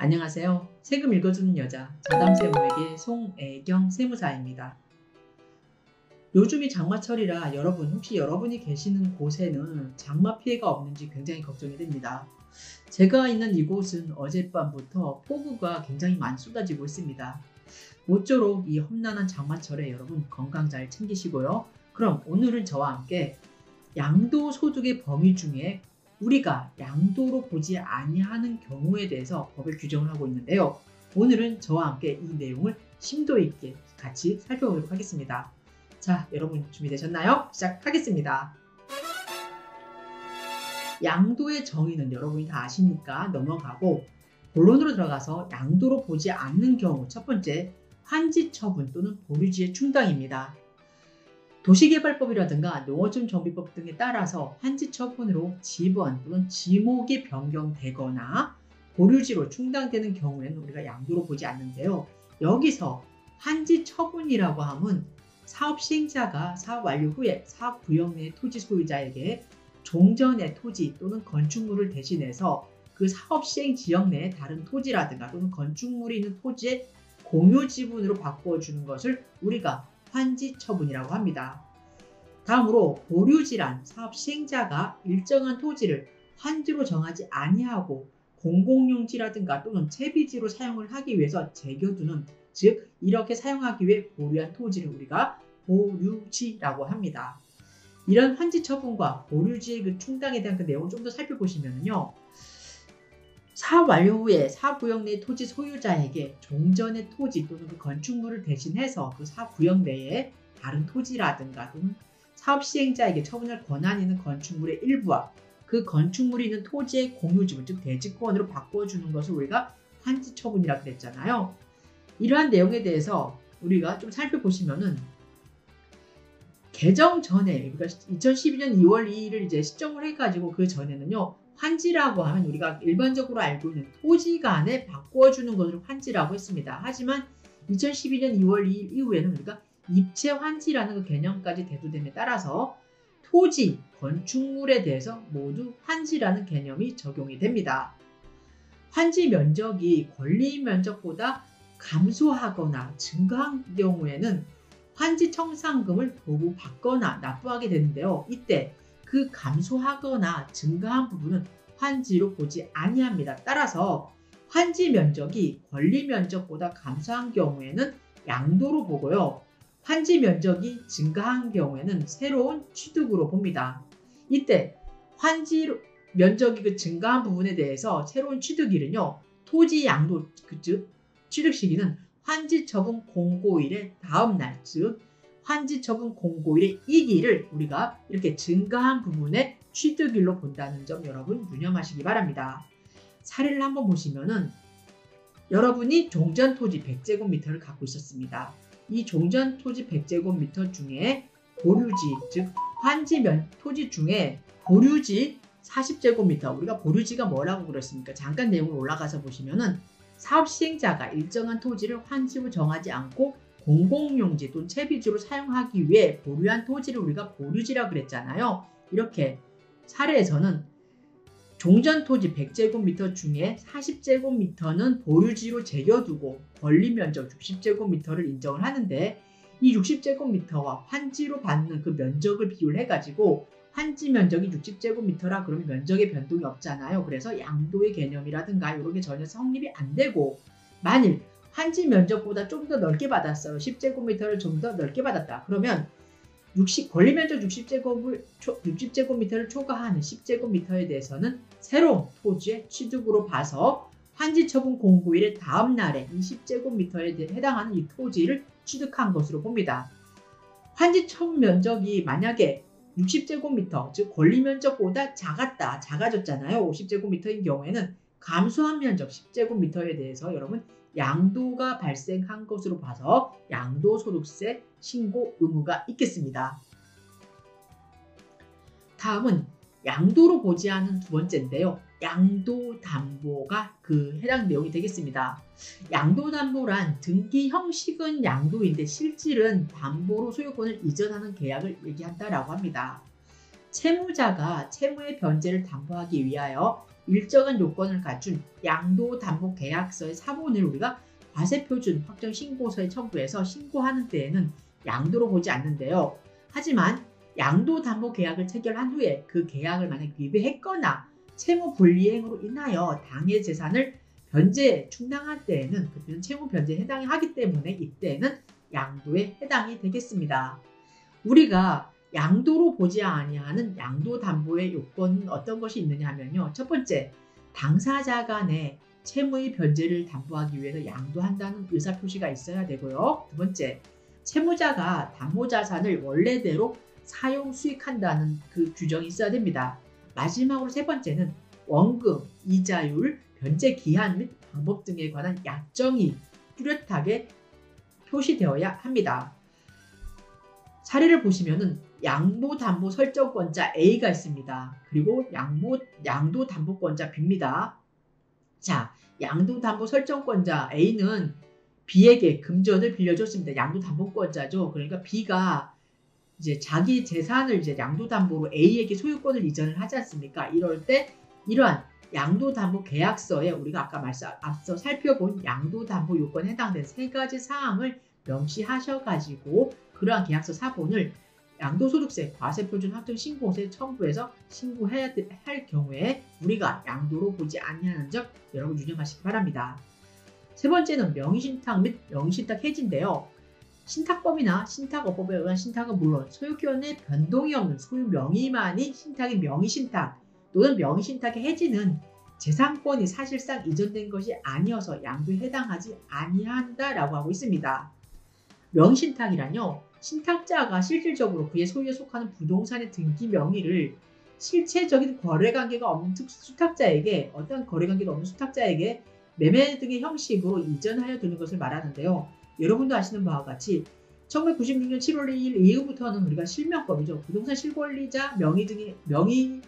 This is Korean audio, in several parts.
안녕하세요. 세금 읽어주는 여자 자담세무에게 송애경 세무사입니다. 요즘이 장마철이라 혹시 여러분이 계시는 곳에는 장마 피해가 없는지 굉장히 걱정이 됩니다. 제가 있는 이곳은 어젯밤부터 폭우가 굉장히 많이 쏟아지고 있습니다. 모쪼록 이 험난한 장마철에 여러분 건강 잘 챙기시고요. 그럼 오늘은 저와 함께 양도소득의 범위 중에 우리가 양도로 보지 아니하는 경우에 대해서 법을 규정을 하고 있는데요. 오늘은 저와 함께 이 내용을 심도 있게 같이 살펴보도록 하겠습니다. 자, 여러분 준비되셨나요? 시작하겠습니다. 양도의 정의는 여러분이 다 아시니까 넘어가고 본론으로 들어가서 양도로 보지 않는 경우 첫 번째, 환지 처분 또는 보류지의 충당입니다. 도시개발법이라든가 농어촌 정비법 등에 따라서 환지 처분으로 지번 또는 지목이 변경되거나 보류지로 충당되는 경우에는 우리가 양도로 보지 않는데요. 여기서 환지 처분이라고 하면 사업 시행자가 사업 완료 후에 사업 구역 내 토지 소유자에게 종전의 토지 또는 건축물을 대신해서 그 사업 시행 지역 내 다른 토지라든가 또는 건축물이 있는 토지의 공유 지분으로 바꿔주는 것을 우리가 환지 처분이라고 합니다. 다음으로 보류지란 사업 시행자가 일정한 토지를 환지로 정하지 아니하고 공공용지라든가 또는 채비지로 사용을 하기 위해서 제겨두는, 즉 이렇게 사용하기 위해 보류한 토지를 우리가 보류지라고 합니다. 이런 환지 처분과 보류지의 그 충당에 대한 그 내용을 좀 더 살펴보시면요. 사업 완료 후에 사업구역 내 토지 소유자에게 종전의 토지 또는 그 건축물을 대신해서 그 사업구역 내에 다른 토지라든가 또는 사업 시행자에게 처분할 권한이 있는 건축물의 일부와 그 건축물이 있는 토지의 공유지분, 즉 대지권으로 바꿔주는 것을 우리가 환지 처분이라고 그랬잖아요. 이러한 내용에 대해서 우리가 좀 살펴보시면은 개정 전에, 그러니까 2012년 2월 2일을 이제 시점을 해가지고 그 전에는요, 환지라고 하면 우리가 일반적으로 알고 있는 토지 간에 바꿔주는 것을 환지라고 했습니다. 하지만 2012년 2월 2일 이후에는 우리가 입체 환지라는 그 개념까지 대두됨에 따라서 토지, 건축물에 대해서 모두 환지라는 개념이 적용이 됩니다. 환지 면적이 권리 면적보다 감소하거나 증가한 경우에는 환지 청산금을 보고받거나 납부하게 되는데요. 이때 그 감소하거나 증가한 부분은 환지로 보지 아니합니다. 따라서 환지 면적이 권리 면적보다 감소한 경우에는 양도로 보고요. 환지 면적이 증가한 경우에는 새로운 취득으로 봅니다. 이때 환지 면적이 그 증가한 부분에 대해서 새로운 취득일은요. 토지 양도, 즉 취득 시기는 환지 처분 공고일의 다음 날, 즉 환지 처분 공고일의 이기를 우리가 이렇게 증가한 부분의 취득일로 본다는 점 여러분 유념하시기 바랍니다. 사례를 한번 보시면은 여러분이 종전 토지 100제곱미터를 갖고 있었습니다. 이 종전 토지 100제곱미터 중에 보류지, 즉 환지 토지 중에 보류지 40제곱미터, 우리가 보류지가 뭐라고 그랬습니까? 잠깐 내용을 올라가서 보시면은 사업 시행자가 일정한 토지를 환지로 정하지 않고 공공용지 또는 채비지로 사용하기 위해 보류한 토지를 우리가 보류지라고 그랬잖아요. 이렇게 사례에서는 종전 토지 100제곱미터 중에 40제곱미터는 보류지로 제겨두고 권리 면적 60제곱미터를 인정을 하는데, 이 60제곱미터와 환지로 받는 그 면적을 비율해가지고 환지 면적이 60제곱미터라 그러면 면적의 변동이 없잖아요. 그래서 양도의 개념이라든가 이런 게 전혀 성립이 안 되고, 만일 환지 면적보다 좀 더 넓게 받았어요. 10제곱미터를 좀 더 넓게 받았다. 그러면 권리 면적 60제곱미터를 초과하는 10제곱미터에 대해서는 새로운 토지의 취득으로 봐서 환지 처분 공고일의 다음 날에 이 10제곱미터에 해당하는 이 토지를 취득한 것으로 봅니다. 환지 처분 면적이 만약에 60제곱미터, 즉 권리 면적보다 작아졌잖아요. 50제곱미터인 경우에는 감소한 면적 10제곱미터에 대해서 여러분 양도가 발생한 것으로 봐서 양도소득세 신고 의무가 있겠습니다. 다음은 양도로 보지 않은 두 번째인데요. 양도담보가 그 해당 내용이 되겠습니다. 양도담보란 등기 형식은 양도인데 실질은 담보로 소유권을 이전하는 계약을 얘기한다라고 합니다. 채무자가 채무의 변제를 담보하기 위하여 일정한 요건을 갖춘 양도담보계약서의 사본을 우리가 과세표준 확정신고서에 첨부해서 신고하는 때에는 양도로 보지 않는데요. 하지만 양도담보계약을 체결한 후에 그 계약을 만약 위배했거나 채무불이행으로 인하여 당해 재산을 변제 충당할 때에는 그때는 채무변제에 해당이 하기 때문에 이때는 양도에 해당이 되겠습니다. 우리가 양도로 보지 아니하는 양도담보의 요건은 어떤 것이 있느냐 하면요. 첫 번째, 당사자 간의 채무의 변제를 담보하기 위해서 양도한다는 의사표시가 있어야 되고요. 두 번째, 채무자가 담보자산을 원래대로 사용 수익한다는 그 규정이 있어야 됩니다. 마지막으로 세 번째는 원금, 이자율, 변제 기한 및 방법 등에 관한 약정이 뚜렷하게 표시되어야 합니다. 사례를 보시면은 양도담보 설정권자 A가 있습니다. 그리고 양도담보권자 B입니다. 자, 양도담보 설정권자 A는 B에게 금전을 빌려줬습니다. 양도담보권자죠. 그러니까 B가 이제 자기 재산을 이제 양도담보로 A에게 소유권을 이전을 하지 않습니까? 이럴 때 이러한 양도담보계약서에 우리가 앞서 살펴본 양도담보 요건에 해당된 세 가지 사항을 명시하셔가지고 그러한 계약서 사본을 양도소득세 과세표준 확정신고서에 첨부해서 신고해야 할 경우에 우리가 양도로 보지 아니하는 점 여러분 유념하시기 바랍니다. 세 번째는 명의신탁 및 명의신탁 해지인데요. 신탁법이나 신탁어법에 의한 신탁은 물론 소유권의 변동이 없는 소유 명의만이 신탁인 명의신탁 또는 명의신탁의 해지는 재산권이 사실상 이전된 것이 아니어서 양도에 해당하지 아니한다라고 하고 있습니다. 명의신탁이란요. 신탁자가 실질적으로 그의 소유에 속하는 부동산의 등기 명의를 실체적인 거래관계가 없는 수탁자에게 어떤 거래관계가 없는 수탁자에게 매매 등의 형식으로 이전하여 두는 것을 말하는데요. 여러분도 아시는 바와 같이 1996년 7월 2일 이후부터는 우리가 실명법이죠. 부동산 실권리자 명의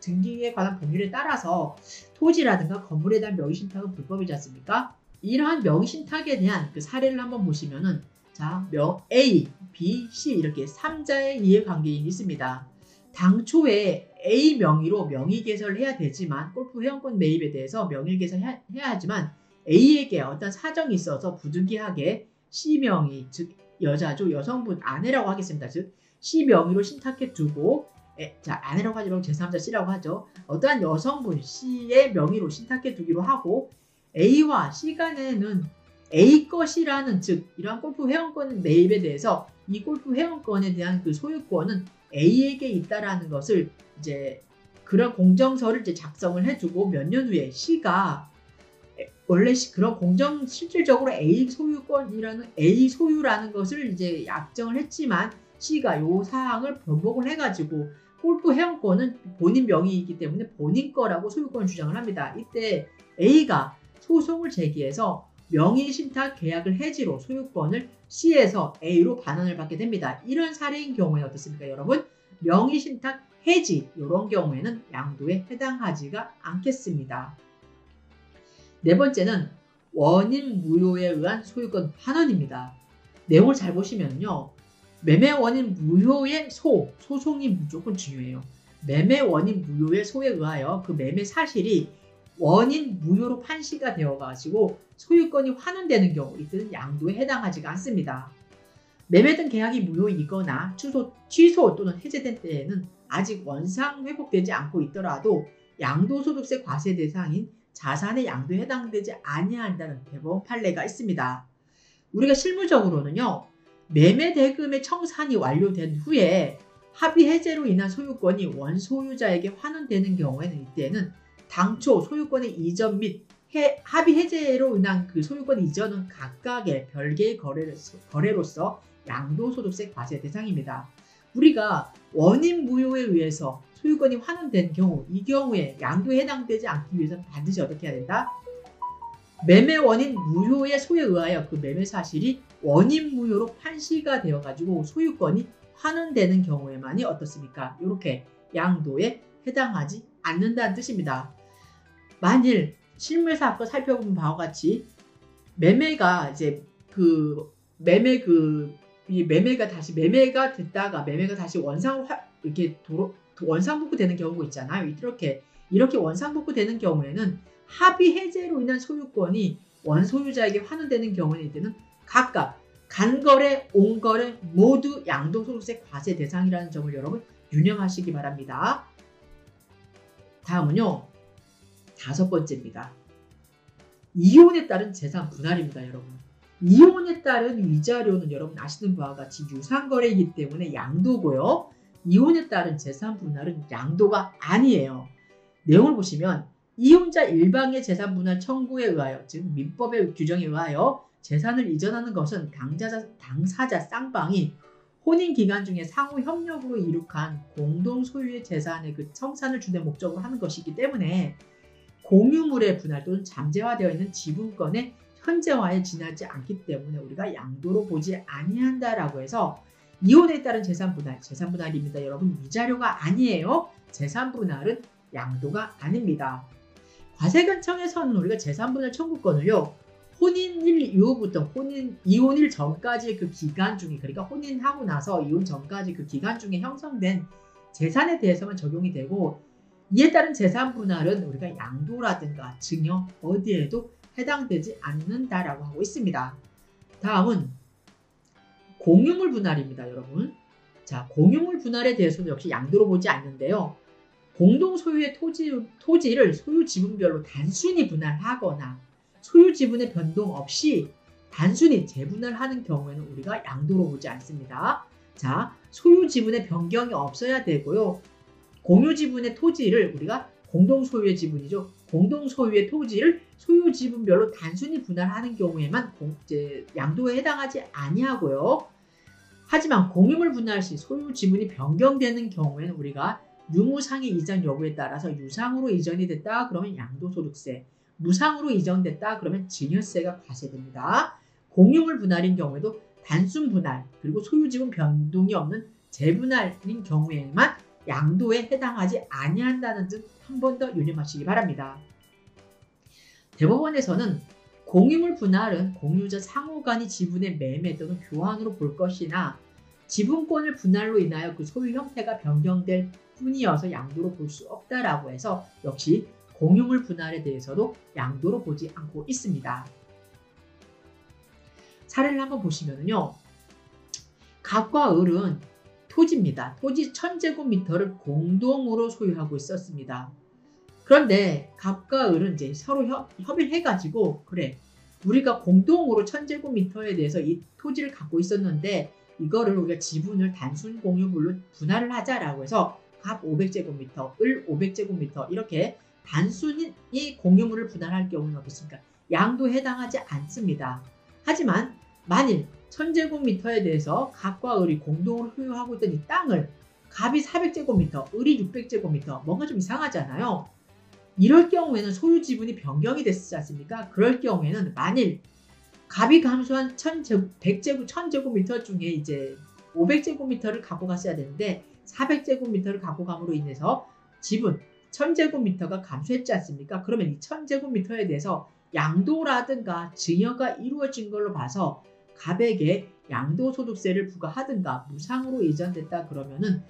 등기에 관한 법률에 따라서 토지라든가 건물에 대한 명의신탁은 불법이지 않습니까? 이러한 명의신탁에 대한 그 사례를 한번 보시면은 자, A, B, C 이렇게 3자의 이해관계인이 있습니다. 당초에 A 명의로 명의 개설을 해야 되지만 골프 회원권 매입에 대해서 명의 개설해야 하지만 A에게 어떤 사정이 있어서 부득이하게 C 명의, 즉 여자죠. 여성분 아내라고 하겠습니다. 즉 C 명의로 신탁해 두고 자 아내라고 하지 말고 제3자 C라고 하죠. 어떠한 여성분 C의 명의로 신탁해 두기로 하고 A와 C 간에는 A 것이라는 즉 이러한 골프 회원권 매입에 대해서 이 골프 회원권에 대한 그 소유권은 A에게 있다라는 것을 이제 그런 공정서를 이제 작성을 해주고 몇 년 후에 C가 원래 그런 실질적으로 A 소유라는 것을 이제 약정을 했지만 C가 요 사항을 변복을 해가지고 골프 회원권은 본인 명의이기 때문에 본인 거라고 소유권을 주장을 합니다. 이때 A가 소송을 제기해서 명의신탁 계약을 해지로 소유권을 C에서 A로 반환을 받게 됩니다. 이런 사례인 경우에 어떻습니까, 여러분? 명의신탁 해지 이런 경우에는 양도에 해당하지가 않겠습니다. 네 번째는 원인 무효에 의한 소유권 환원입니다. 내용을 잘 보시면요. 매매 원인 무효의 소송이 무조건 중요해요. 매매 원인 무효의 소에 의하여 그 매매 사실이 원인 무효로 판시가 되어가지고 소유권이 환원되는 경우 이때는 양도에 해당하지가 않습니다. 매매 등 계약이 무효이거나 취소 또는 해제된 때에는 아직 원상 회복되지 않고 있더라도 양도소득세 과세 대상인 자산의 양도에 해당되지 아니한다는 대법원 판례가 있습니다. 우리가 실무적으로는요. 매매 대금의 청산이 완료된 후에 합의 해제로 인한 소유권이 원소유자에게 환원되는 경우에는 이때는 당초 소유권의 이전 및 합의 해제로 인한 그 소유권 이전은 각각의 별개의 거래로서 양도소득세 과세 대상입니다. 우리가 원인 무효에 의해서 소유권이 환원된 경우, 이 경우에 양도에 해당되지 않기 위해서는 반드시 어떻게 해야 된다? 매매 원인 무효의 소에 의하여 그 매매 사실이 원인 무효로 판시가 되어가지고 소유권이 환원되는 경우에만이 어떻습니까? 이렇게 양도에 해당하지 않는다는 뜻입니다. 만일 실무에서 아까 살펴본 바와 같이 매매가 이제 매매가 매매가 다시 원상복구 되는 경우가 있잖아요. 이렇게 이렇게 원상복구 되는 경우에는 합의 해제로 인한 소유권이 원소유자에게 환원되는 경우는 이때는 각각 간거래, 온거래 모두 양도소득세 과세 대상이라는 점을 여러분 유념하시기 바랍니다. 다음은요. 5번째입니다. 이혼에 따른 재산 분할입니다. 여러분. 이혼에 따른 위자료는 여러분 아시는 바와 같이 유상거래이기 때문에 양도고요. 이혼에 따른 재산 분할은 양도가 아니에요. 내용을 보시면 이혼자 일방의 재산 분할 청구에 의하여 즉 민법의 규정에 의하여 재산을 이전하는 것은 당사자 쌍방이 혼인기간 중에 상호 협력으로 이룩한 공동소유의 재산의 그 청산을 주된 목적으로 하는 것이기 때문에 공유물의 분할 또는 잠재화되어 있는 지분권의 현재화에 지나지 않기 때문에 우리가 양도로 보지 아니한다라고 해서 이혼에 따른 재산 분할입니다. 여러분 위자료가 아니에요. 재산 분할은 양도가 아닙니다. 과세관청에서는 우리가 재산 분할 청구권을요. 혼인일 이후부터 이혼일 전까지 그 기간 중에 그러니까 혼인하고 나서 이혼 전까지 그 기간 중에 형성된 재산에 대해서만 적용이 되고 이에 따른 재산 분할은 우리가 양도라든가 증여 어디에도 해당되지 않는다라고 하고 있습니다. 다음은 공유물 분할입니다. 여러분. 자, 공유물 분할에 대해서도 역시 양도로 보지 않는데요. 공동 소유의 토지를 소유 지분별로 단순히 분할하거나 소유 지분의 변동 없이 단순히 재분할하는 경우에는 우리가 양도로 보지 않습니다. 자, 소유 지분의 변경이 없어야 되고요. 공유 지분의 토지를 우리가 공동 소유의 지분이죠. 공동 소유의 토지를 소유 지분별로 단순히 분할하는 경우에만 양도에 해당하지 아니하고요. 하지만 공유물 분할 시 소유 지분이 변경되는 경우에는 우리가 유무상의 이전 여부에 따라서 유상으로 이전이 됐다 그러면 양도소득세, 무상으로 이전됐다 그러면 증여세가 과세됩니다. 공유물 분할인 경우에도 단순 분할 그리고 소유 지분 변동이 없는 재분할인 경우에만 양도에 해당하지 아니한다는 점 한 번 더 유념하시기 바랍니다. 대법원에서는 공유물 분할은 공유자 상호 간의 지분의 매매 또는 교환으로 볼 것이나 지분권을 분할로 인하여 그 소유 형태가 변경될 뿐이어서 양도로 볼 수 없다라고 해서 역시 공유물 분할에 대해서도 양도로 보지 않고 있습니다. 사례를 한번 보시면요. 갑과 을은 토지입니다. 토지 1000제곱미터를 공동으로 소유하고 있었습니다. 그런데 갑과 을은 이제 서로 협의를 해가지고 그래 우리가 공동으로 1000제곱미터에 대해서 이 토지를 갖고 있었는데 이거를 우리가 지분을 단순 공유물로 분할을 하자라고 해서 갑 500제곱미터, 을 500제곱미터 이렇게 단순히 공유물을 분할할 경우는 어떻습니까? 양도에 해당하지 않습니다. 하지만 만일 1000제곱미터에 대해서 갑과 을이 공동으로 소유하고 있던 이 땅을 갑이 400제곱미터, 을이 600제곱미터 뭔가 좀 이상하잖아요. 이럴 경우에는 소유 지분이 변경이 됐지 않습니까? 그럴 경우에는 만일 갑이 감수한 1000제곱미터 중에 이제 500제곱미터를 갖고 갔어야 되는데 400제곱미터를 갖고 감으로 인해서 지분 1000제곱미터가 감소했지 않습니까? 그러면 이 1000제곱미터에 대해서 양도라든가 증여가 이루어진 걸로 봐서 갑에게 양도소득세를 부과하든가 무상으로 이전됐다 그러면은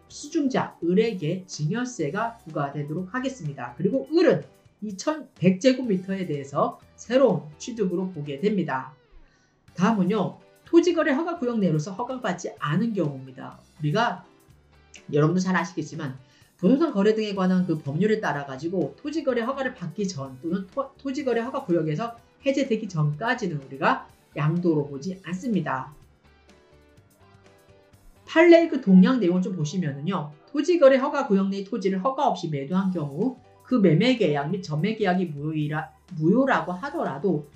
수중자 을에게 증여세가 부과되도록 하겠습니다. 그리고 을은 2100제곱미터에 대해서 새로운 취득으로 보게 됩니다. 다음은요. 토지거래 허가구역 내로서 허가받지 않은 경우입니다. 우리가 여러분도 잘 아시겠지만 부동산 거래 등에 관한 그 법률에 따라 가지고 토지거래 허가를 받기 전 또는 토지거래 허가구역에서 해제되기 전까지는 우리가 양도로 보지 않습니다. 판례의 그 동양 내용을 좀 보시면은요. 토지거래 허가구역 내의 토지를 허가 없이 매도한 경우 그 매매계약 및 전매계약이 무효라고 하더라도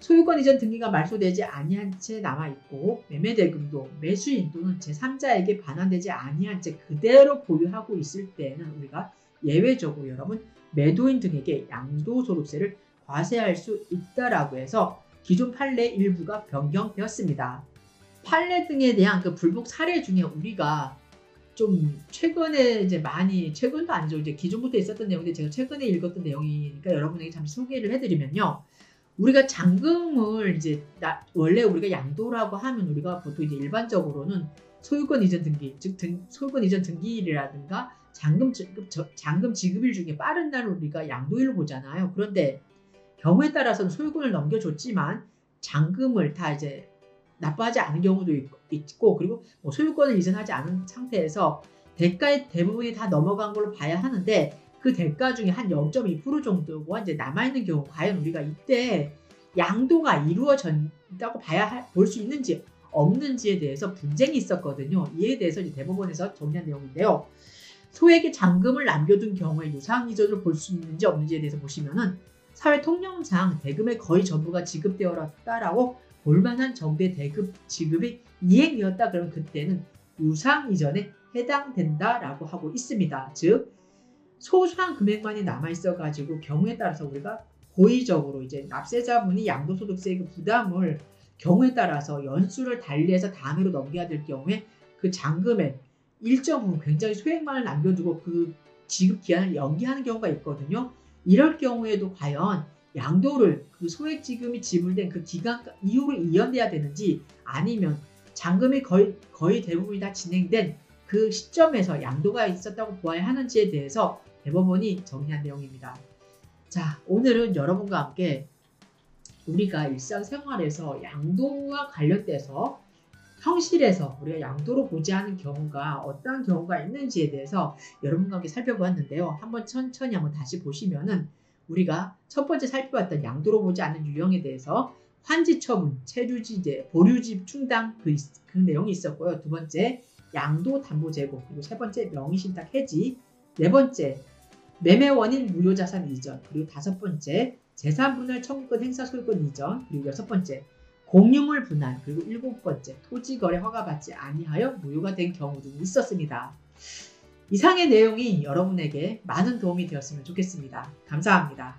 소유권 이전 등기가 말소되지 아니한 채 남아있고 매매대금도 매수인 또는 제3자에게 반환되지 아니한 채 그대로 보유하고 있을 때에는 우리가 예외적으로 여러분 매도인 등에게 양도소득세를 과세할 수 있다라고 해서 기존 판례 일부가 변경되었습니다. 판례 등에 대한 그 불복 사례 중에 우리가 좀 최근에 이제 많이 최근도 아니죠. 이제 기존부터 있었던 내용인데 제가 최근에 읽었던 내용이니까 여러분에게 잠시 소개를 해드리면요. 우리가 잔금을 이제 원래 우리가 양도라고 하면 우리가 보통 이제 일반적으로는 소유권 이전 등기, 즉 소유권 이전 등기라든가 잔금 지급일 중에 빠른 날을 우리가 양도일로 보잖아요. 그런데 경우에 따라서는 소유권을 넘겨줬지만 잔금을 다 이제 납부하지 않은 경우도 있고, 그리고 뭐 소유권을 이전하지 않은 상태에서 대가의 대부분이 다 넘어간 걸로 봐야 하는데, 그 대가 중에 한 0.2% 정도가 이제 남아있는 경우, 과연 우리가 이때 양도가 이루어졌다고 볼 수 있는지 없는지에 대해서 분쟁이 있었거든요. 이에 대해서 이제 대법원에서 정리한 내용인데요. 소액의 잔금을 남겨둔 경우에 유상이전을 볼 수 있는지 없는지에 대해서 보시면은 사회 통념상 대금의 거의 전부가 지급되었다라고 볼만한 정도의 대금 지급이 이행되었다, 그러면 그때는 유상이전에 해당된다라고 하고 있습니다. 즉 소소한 금액만이 남아있어가지고 경우에 따라서 우리가 고의적으로 이제 납세자분이 양도소득세 그 부담을 경우에 따라서 연수를 달리해서 다음 해로 넘겨야 될 경우에 그 잔금의 일정 부분, 굉장히 소액만을 남겨두고 그 지급 기한을 연기하는 경우가 있거든요. 이럴 경우에도 과연 양도를 그 소액 지급이 지불된 그 기간 이후로 이연돼야 되는지, 아니면 잔금이 거의 대부분이 다 진행된 그 시점에서 양도가 있었다고 보아야 하는지에 대해서 대법원이 정리한 내용입니다. 자, 오늘은 여러분과 함께 우리가 일상생활에서 양도와 관련돼서 현실에서 우리가 양도로 보지 않은 경우가 어떠한 경우가 있는지에 대해서 여러분과 함께 살펴보았는데요. 한번 천천히 한번 다시 보시면은 우리가 첫 번째 살펴봤던 양도로 보지 않는 유형에 대해서 환지 처분, 체류지제, 보류집 충당 그 내용이 있었고요. 두 번째 양도 담보 제고, 그리고 세 번째 명의신탁 해지, 네 번째 매매 원인 무효자산 이전, 그리고 다섯 번째 재산분할 청구권 행사 소유권 이전, 그리고 여섯 번째 공유물 분할, 그리고 일곱 번째 토지거래 허가받지 아니하여 무효가 된 경우 등이 있었습니다. 이상의 내용이 여러분에게 많은 도움이 되었으면 좋겠습니다. 감사합니다.